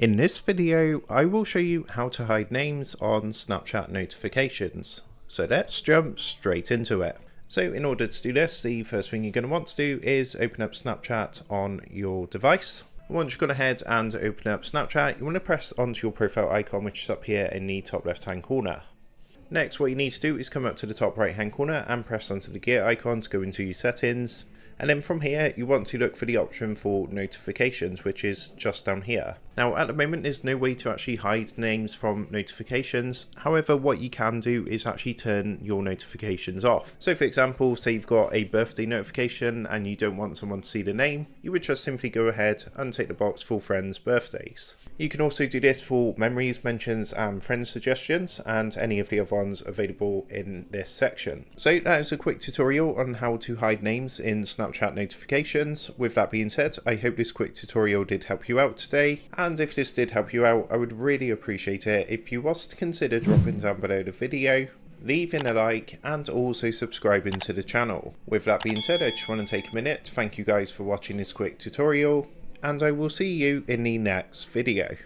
In this video, I will show you how to hide names on Snapchat notifications. So let's jump straight into it. So in order to do this, the first thing you're going to want to do is open up Snapchat on your device. Once you've gone ahead and open up Snapchat, you want to press onto your profile icon, which is up here in the top left hand corner. Next, what you need to do is come up to the top right hand corner and press onto the gear icon to go into your settings. And then from here, you want to look for the option for notifications, which is just down here. Now, at the moment, there's no way to actually hide names from notifications. However, what you can do is actually turn your notifications off. So for example, say you've got a birthday notification and you don't want someone to see the name, you would just simply go ahead and tick the box for friends' birthdays. You can also do this for memories, mentions, and friend suggestions, and any of the other ones available in this section. So that is a quick tutorial on how to hide names in Snapchat notifications. With that being said, I hope this quick tutorial did help you out today. And if this did help you out, I would really appreciate it if you was to consider dropping down below the video, leaving a like, and also subscribing to the channel. With that being said, I just want to take a minute to thank you guys for watching this quick tutorial, and I will see you in the next video.